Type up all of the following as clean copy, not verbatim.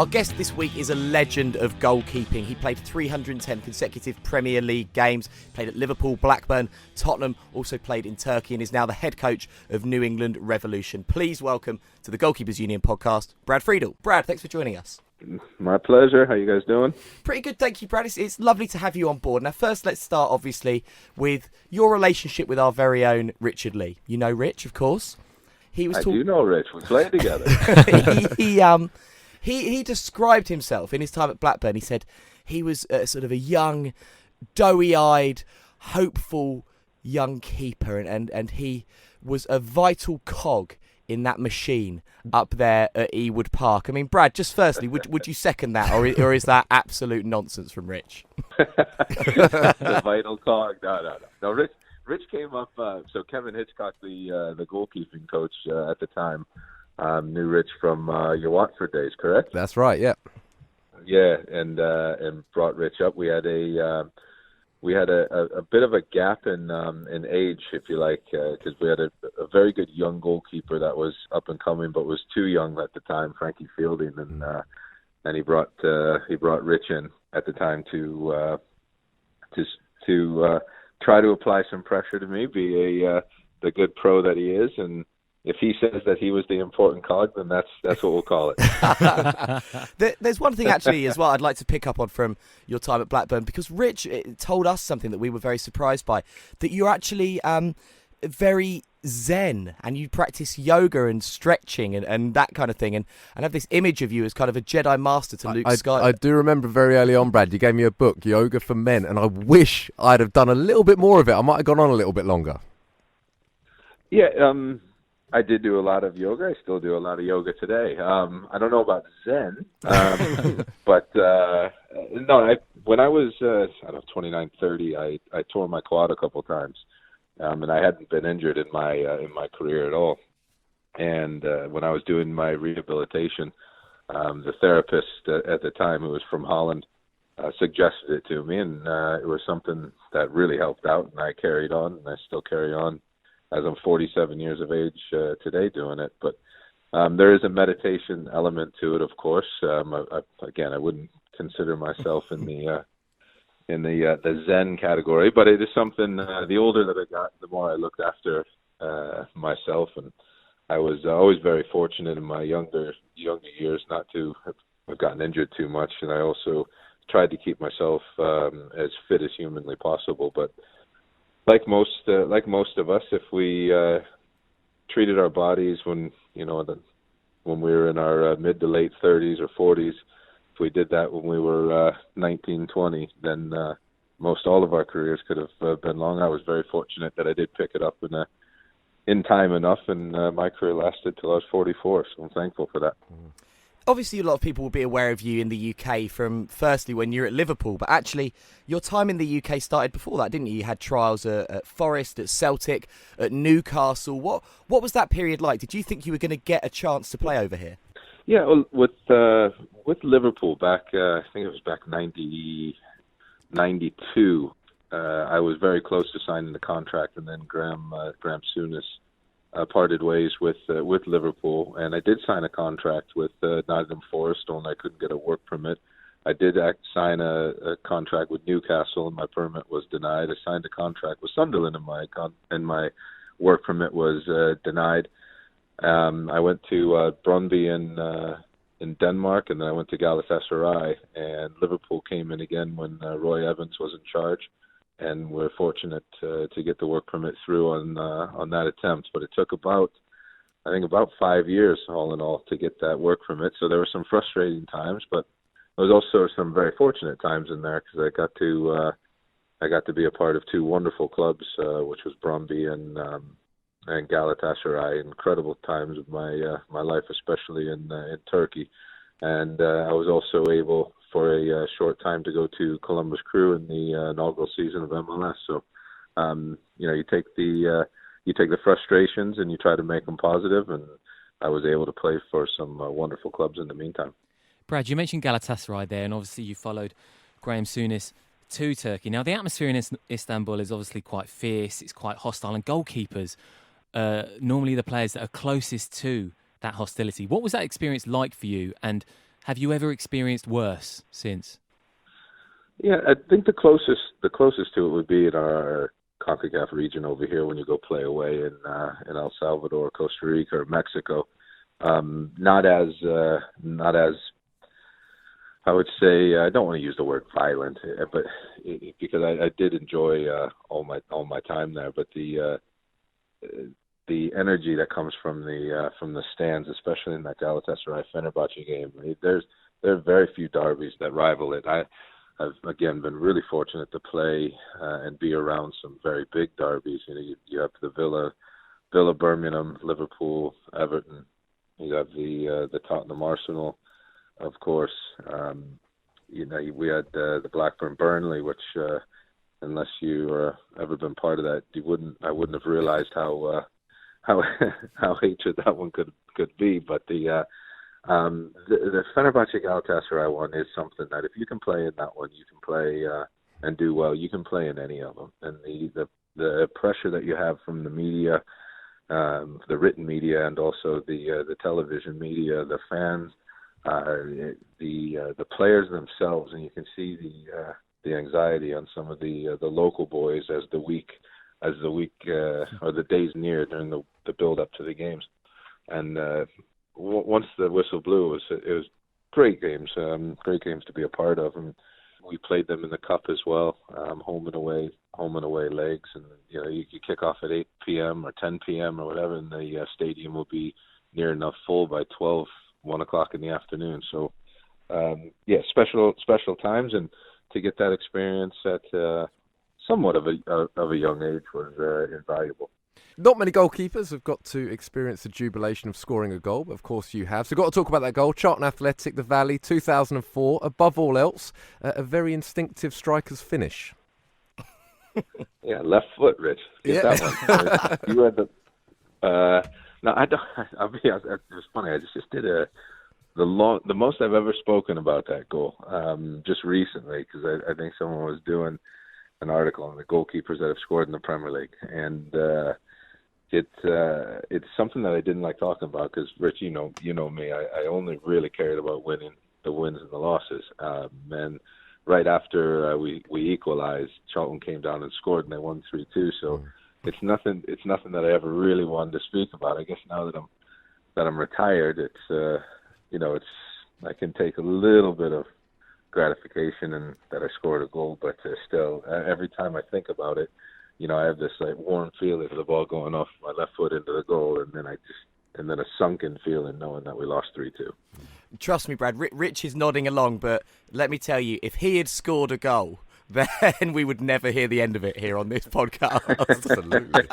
Our guest this week is a legend of goalkeeping. He played 310 consecutive Premier League games, played at Liverpool, Blackburn, Tottenham, also played in Turkey, and is now the head coach of New England Revolution. Please welcome to the Goalkeepers Union podcast, Brad Friedel. Brad, thanks for joining us. My pleasure. How you guys doing? Pretty good, thank you, Brad. It's lovely to have you on board. Now, first, let's start, obviously, with your relationship with our very own Richard Lee. You know Rich, of course. I do know Rich. We played together. He described himself in his time at Blackburn. He said he was sort of a young, doughy-eyed, hopeful young keeper, and he was a vital cog in that machine up there at Ewood Park. I mean, Brad, just firstly, would you second that, or is that absolute nonsense from Rich? The vital cog. No. Rich came up. So Kevin Hitchcock, the goalkeeping coach at the time, knew Rich from your Watford days, correct? That's right. Yeah. Yeah, and brought Rich up. We had a bit of a gap in age, if you like, because we had a very good young goalkeeper that was up and coming, but was too young at the time, Frankie Fielding, and he brought Rich in at the time to try to apply some pressure to me, be the good pro that he is, and if he says that he was the important cog, then that's what we'll call it. There's one thing actually as well I'd like to pick up on from your time at Blackburn, because Rich told us something that we were very surprised by, that you're actually very zen and you practice yoga and stretching and that kind of thing, and have this image of you as kind of a Jedi master to Luke Skywalker. I do remember very early on, Brad, you gave me a book, Yoga for Men, and I wish I'd have done a little bit more of it. I might have gone on a little bit longer. Yeah, I did do a lot of yoga. I still do a lot of yoga today. I don't know about Zen, but no. When I was 29, 30, I tore my quad a couple times, and I hadn't been injured in my career at all. And when I was doing my rehabilitation, the therapist at the time, who was from Holland, suggested it to me, and it was something that really helped out, and I carried on, and I still carry on as I'm 47 years of age today doing it. But there is a meditation element to it, of course. I wouldn't consider myself in the Zen category, but it is something, the older that I got, the more I looked after myself. And I was always very fortunate in my younger years not to have gotten injured too much. And I also tried to keep myself as fit as humanly possible. But like most of us, if we treated our bodies when we were in our mid to late 30s or 40s, if we did that when we were 19, 20, then most all of our careers could have been long. I was very fortunate that I did pick it up in time enough, and my career lasted till I was 44. So I'm thankful for that. Obviously, a lot of people will be aware of you in the UK from, firstly, when you're at Liverpool, but actually, your time in the UK started before that, didn't you? You had trials at Forest, at Celtic, at Newcastle. What was that period like? Did you think you were going to get a chance to play over here? Yeah, well, with Liverpool back, I think it was back 92. I was very close to signing the contract, and then Graham Souness parted ways with Liverpool, and I did sign a contract with Nottingham Forest, only I couldn't get a work permit. I did sign a contract with Newcastle, and my permit was denied. I signed a contract with Sunderland, and my work permit was denied. I went to Brøndby in Denmark, and then I went to Galatasaray, and Liverpool came in again when Roy Evans was in charge. And we're fortunate to get the work permit through on that attempt. But it took about 5 years, all in all, to get that work permit. So there were some frustrating times, but there was also some very fortunate times in there, because I got to be a part of two wonderful clubs, which was Brøndby and Galatasaray. Incredible times of my life, especially in Turkey. And I was also able, for a short time, to go to Columbus Crew in the inaugural season of MLS. So, you take the frustrations and you try to make them positive, and I was able to play for some wonderful clubs in the meantime. Brad, you mentioned Galatasaray there, and obviously you followed Graham Souness to Turkey. Now, the atmosphere in Istanbul is obviously quite fierce, it's quite hostile, and goalkeepers normally the players that are closest to that hostility. What was that experience like for you? And Have you ever experienced worse since? Yeah, I think the closest to it would be in our CONCACAF region over here when you go play away in El Salvador, Costa Rica, or Mexico. Not as I would say, I don't want to use the word violent, but because I did enjoy all my time there, but the energy that comes from the stands, especially in that Galatasaray Fenerbahce game, there are very few derbies that rival it. I've again been really fortunate to play and be around some very big derbies. You have the Villa Birmingham, Liverpool, Everton. You have the Tottenham Arsenal, of course. We had the Blackburn Burnley, which unless you ever been part of that, I wouldn't have realized how hatred that one could be. But the Fenerbahce Galatasaray one is something that if you can play in that one, you can play and do well. You can play in any of them, and the pressure that you have from the media, the written media, and also the television media, the fans, the players themselves, and you can see the anxiety on some of the local boys as the week or the days near during the build up to the games. And once the whistle blew, it was great games to be a part of, and we played them in the cup as well, home and away legs, and you kick off at 8 p.m. or 10 p.m. or whatever, and the stadium will be near enough full by 1 o'clock in the afternoon. So special times, and to get that experience at somewhat of a young age was invaluable. Not many goalkeepers have got to experience the jubilation of scoring a goal, but of course you have. So we've got to talk about that goal. Charlton Athletic, the Valley, 2004. Above all else, a very instinctive striker's finish. Yeah, left foot, Rich. Get that one. You had the. No, I don't. I'll be honest. It was funny. I just did the most I've ever spoken about that goal just recently, because I think someone was doing an article on the goalkeepers that have scored in the Premier League, and it's something that I didn't like talking about because, Rich, you know me, I only really cared about winning, the wins and the losses. And right after we equalized, Charlton came down and scored, and they won 3-2. So it's nothing that I ever really wanted to speak about. I guess now that I'm retired, it's I can take a little bit of gratification and that I scored a goal, but still, every time I think about it, I have this warm feeling of the ball going off my left foot into the goal, and then a sunken feeling knowing that we lost 3-2. Trust me, Brad. Rich is nodding along, but let me tell you, if he had scored a goal, then we would never hear the end of it here on this podcast. Absolutely.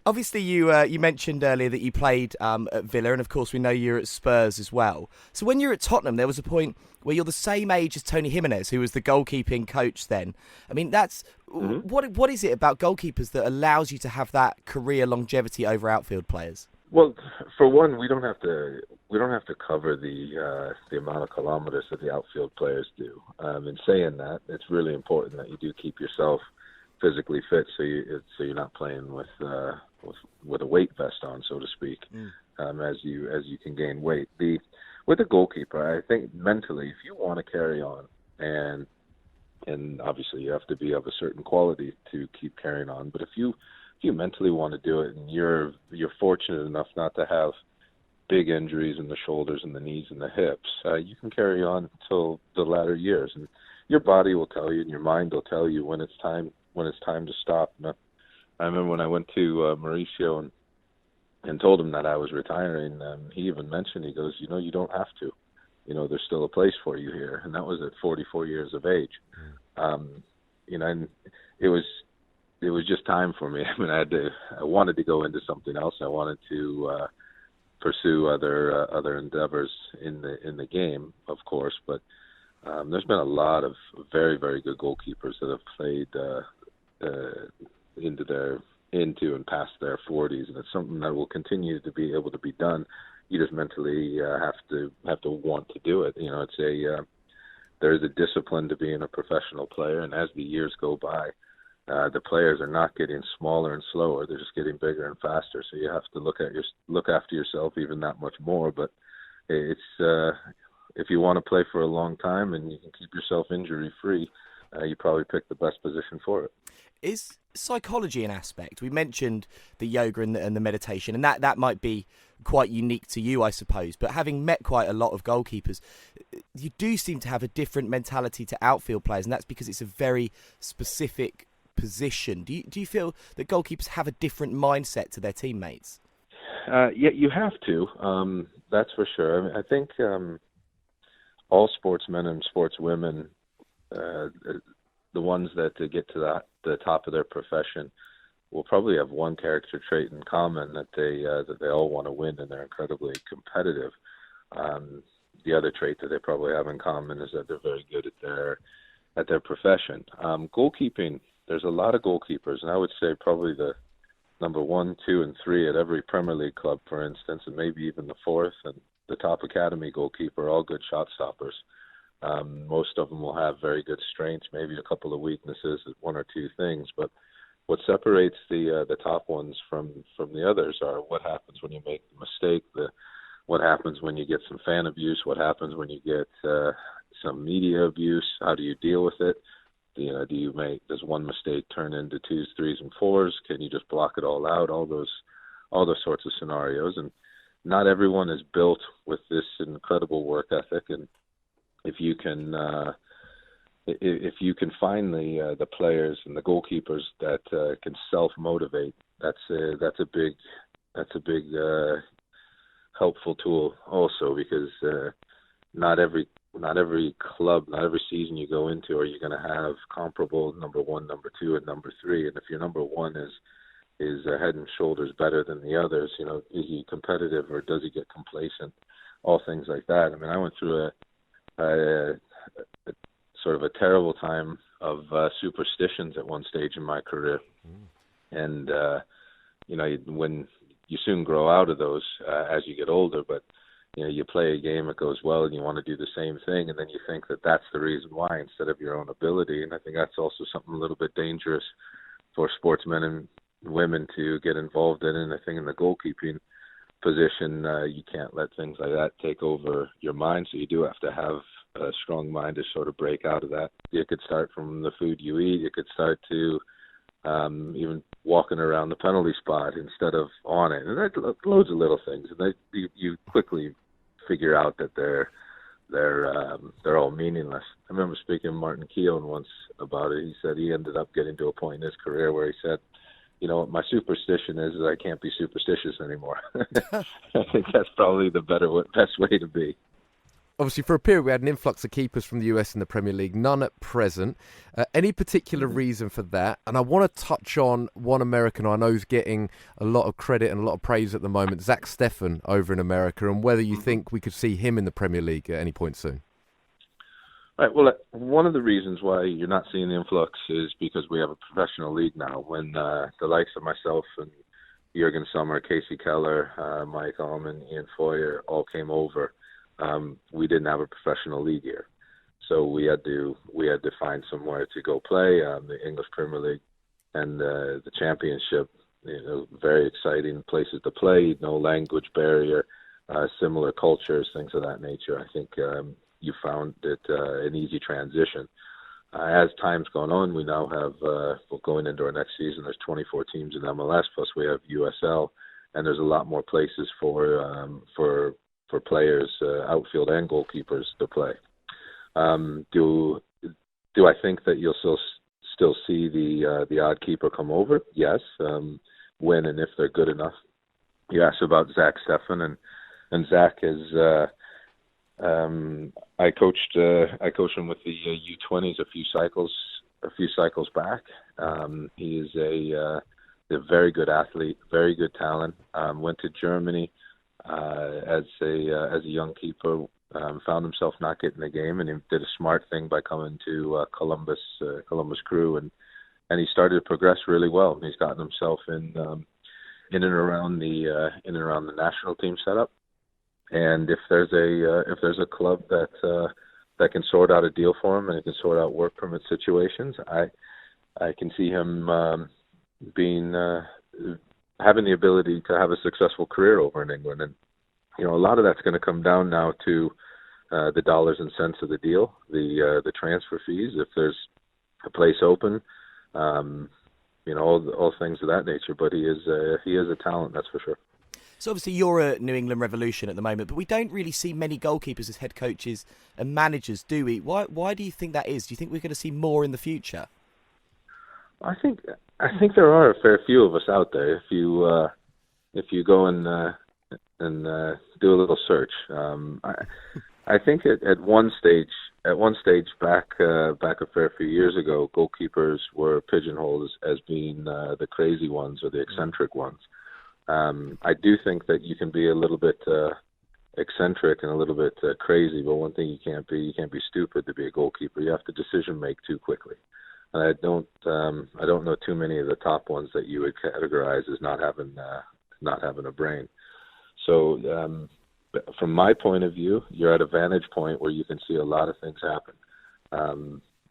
Obviously, you mentioned earlier that you played at Villa, and of course we know you're at Spurs as well. So when you're at Tottenham, there was a point where you're the same age as Tony Jimenez, who was the goalkeeping coach then. I mean, that's what is it about goalkeepers that allows you to have that career longevity over outfield players? Well, for one, we don't have to cover the amount of kilometers that the outfield players do. In saying that, it's really important that you do keep yourself physically fit, so you're not playing with a weight vest on, so to speak, as you can gain weight. With a goalkeeper, I think mentally, if you want to carry on, and obviously you have to be of a certain quality to keep carrying on, but if you mentally want to do it, and you're fortunate enough not to have big injuries in the shoulders and the knees and the hips, you can carry on until the latter years, and your body will tell you, and your mind will tell you when it's time to stop. And I remember when I went to Mauricio and told him that I was retiring, he even mentioned, he goes, you don't have to. There's still a place for you here. And that was at 44 years of age. And it was just time for me. I mean, I wanted to go into something else. I wanted to pursue other endeavors in the game, of course, but there's been a lot of very, very good goalkeepers that have played into and past their 40s, and it's something that will continue to be able to be done. You just mentally have to want to do it. There's a discipline to being a professional player, and as the years go by, the players are not getting smaller and slower; they're just getting bigger and faster. So you have to look after yourself even that much more. But it's if you want to play for a long time and you can keep yourself injury free, you probably pick the best position for it. Is psychology an aspect? We mentioned the yoga and the meditation, and that might be quite unique to you, I suppose. But having met quite a lot of goalkeepers, you do seem to have a different mentality to outfield players, and that's because it's a very specific position. Do you feel that goalkeepers have a different mindset to their teammates? Yeah, you have to. That's for sure. I mean, I think all sportsmen and sportswomen, the ones that get to the top of their profession, will probably have one character trait in common, that they all want to win and they're incredibly competitive. The other trait that they probably have in common is that they're very good at their profession. Goalkeeping, there's a lot of goalkeepers, and I would say probably the number 1, 2, and 3 at every Premier League club, for instance, and maybe even the 4th and the top academy goalkeeper, all good shot stoppers. Most of them will have very good strengths, maybe a couple of weaknesses, 1 or 2 things. But what separates the top ones from the others are what happens when you make a mistake, what happens when you get some fan abuse, what happens when you get some media abuse, how do you deal with it? Does one mistake turn into 2s, 3s, and 4s? Can you just block it all out? All those sorts of scenarios. And not everyone is built with this incredible work ethic. And if you can find the players and the goalkeepers that can self-motivate, that's a big helpful tool also, because not every club, not every season you go into are you going to have comparable number 1, number 2, and number 3. And if your number 1 is head and shoulders better than the others, is he competitive or does he get complacent? All things like that. I mean, I went through a sort of a terrible time of superstitions at one stage in my career, and when you soon grow out of those as you get older, but you play a game, it goes well, and you want to do the same thing, and then you think that that's the reason why instead of your own ability. And I think that's also something a little bit dangerous for sportsmen and women to get involved in. And I think in the goalkeeping position, you can't let things like that take over your mind, so you do have to have a strong mind to sort of break out of that. It could start from the food you eat. It could start to even walking around the penalty spot instead of on it, and loads of little things. And you quickly figure out that they're all meaningless. I remember speaking to Martin Keown once about it. He said he ended up getting to a point in his career where he said, what my superstition is I can't be superstitious anymore. I think that's probably the best way to be. Obviously, for a period, we had an influx of keepers from the US in the Premier League, none at present. Any particular reason for that? And I want to touch on one American I know is getting a lot of credit and a lot of praise at the moment, Zach Steffen over in America, and whether you think we could see him in the Premier League at any point soon. Right. Well, one of the reasons why you're not seeing the influx is because we have a professional league now. When the likes of myself and Jurgen Sommer, Casey Keller, Mike Allman, Ian Foyer all came over, we didn't have a professional league here, so we had to find somewhere to go play. The English Premier League and the Championship, very exciting places to play. No language barrier, similar cultures, things of that nature. I think you found it an easy transition. As time's gone on, we now have going into our next season. There's 24 teams in MLS, plus we have USL, and there's a lot more places for players, outfield and goalkeepers to play. Do I think that you'll still see the odd keeper come over? Yes. When and if they're good enough. You asked about Zach Steffen, and Zach is. I coached him with the U20s a few cycles back. He is a very good athlete, very good talent. Went to Germany as a young keeper, found himself not getting the game, and he did a smart thing by coming to Columbus Crew, and he started to progress really well. He's gotten himself in and around the national team setup. And if there's a club that can sort out a deal for him and it can sort out work permit situations, I can see him having the ability to have a successful career over in England. And a lot of that's going to come down now to the dollars and cents of the deal, the transfer fees, if there's a place open, all things of that nature. But he is a talent, that's for sure. So obviously you're a New England Revolution at the moment, but we don't really see many goalkeepers as head coaches and managers, do we? Why do you think that is? Do you think we're going to see more in the future? I think there are a fair few of us out there. If you go and do a little search, I think at one stage back a fair few years ago, goalkeepers were pigeonholed as being the crazy ones or the eccentric ones. I do think that you can be a little bit eccentric and a little bit crazy, but one thing you can't be stupid to be a goalkeeper. You have to decision make too quickly. And I don't know too many of the top ones that you would categorize as not having a brain. So from my point of view, you're at a vantage point where you can see a lot of things happen,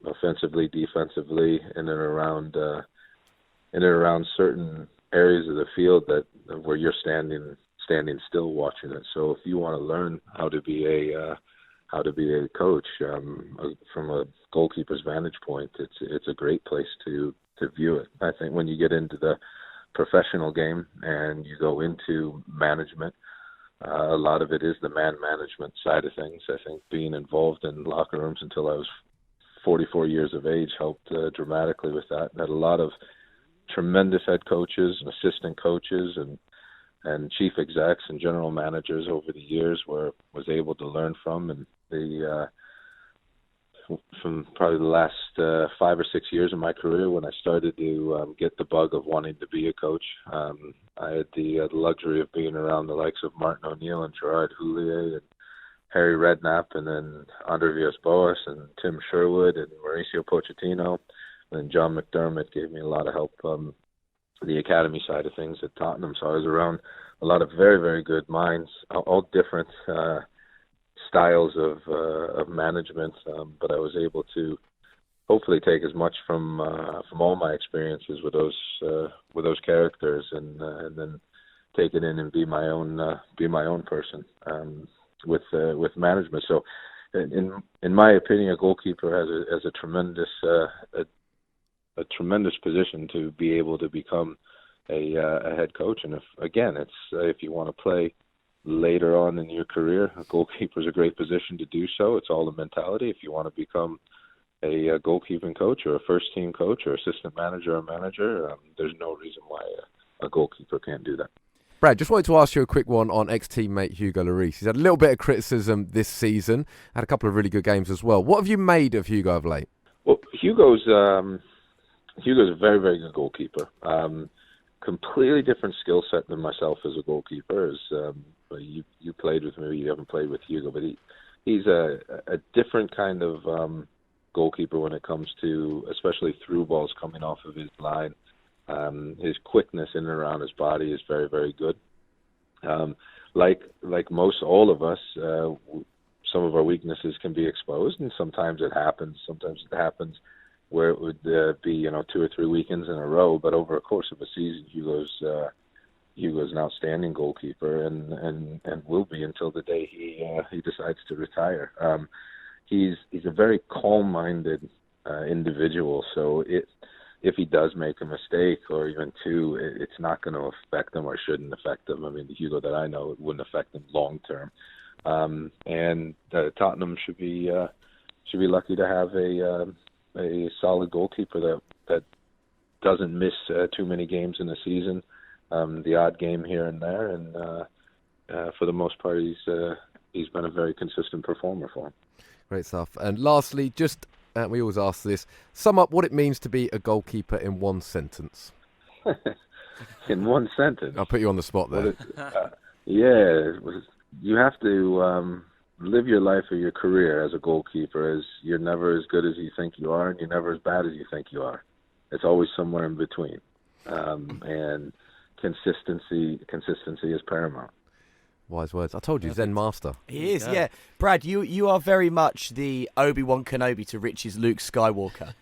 offensively, defensively, in and around certain areas of the field where you're standing still watching it. So if you want to learn how to be a coach from a goalkeeper's vantage point, it's a great place to view it. I think when you get into the professional game and you go into management, a lot of it is the man management side of things. I think being involved in locker rooms until I was 44 years of age helped dramatically with that. I had a lot of tremendous head coaches and assistant coaches and chief execs and general managers over the years where I was able to learn from. And from probably the last 5 or 6 years of my career, when I started to get the bug of wanting to be a coach, I had the luxury of being around the likes of Martin O'Neill and Gerard Houllier and Harry Redknapp, and then Andre Villas-Boas and Tim Sherwood and Mauricio Pochettino. And John McDermott gave me a lot of help the academy side of things at Tottenham. So I was around a lot of very, very good minds, all different styles of management, but I was able to hopefully take as much from all my experiences with those characters, and then take it in and be my own person with management. So, in my opinion, a goalkeeper has a tremendous position to be able to become a head coach. And if you want to play later on in your career, a goalkeeper is a great position to do so. It's all the mentality. If you want to become a goalkeeping coach or a first team coach or assistant manager or manager, there's no reason why a goalkeeper can't do that. Brad, just wanted to ask you a quick one on ex-teammate Hugo Lloris. He's had a little bit of criticism this season, had a couple of really good games as well. What have you made of Hugo of late? Well, Hugo's a very, very good goalkeeper. Completely different skill set than myself as a goalkeeper. You played with me, you haven't played with Hugo, but he's a different kind of goalkeeper when it comes to, especially through balls coming off of his line. His quickness in and around his body is very, very good. Like all of us, some of our weaknesses can be exposed, and sometimes it happens. Sometimes it happens where it would be 2 or 3 weekends in a row. But over a course of a season, Hugo's an outstanding goalkeeper, and will be until the day he decides to retire. He's a very calm-minded individual, so if he does make a mistake or even two, it's not going to affect him or shouldn't affect him. I mean, the Hugo that I know, it wouldn't affect him long term. And Tottenham should be lucky to have a solid goalkeeper that doesn't miss too many games in a season, the odd game here and there, and for the most part, he's been a very consistent performer for him. Great stuff. And lastly, just we always ask this: sum up what it means to be a goalkeeper in one sentence. In one sentence? I'll put you on the spot there. You have to live your life or your career as a goalkeeper as you're never as good as you think you are, and you're never as bad as you think you are. It's always somewhere in between. And consistency is paramount. Wise words. I told you, Zen master. He is, yeah. Brad, you are very much the Obi-Wan Kenobi to Rich's Luke Skywalker.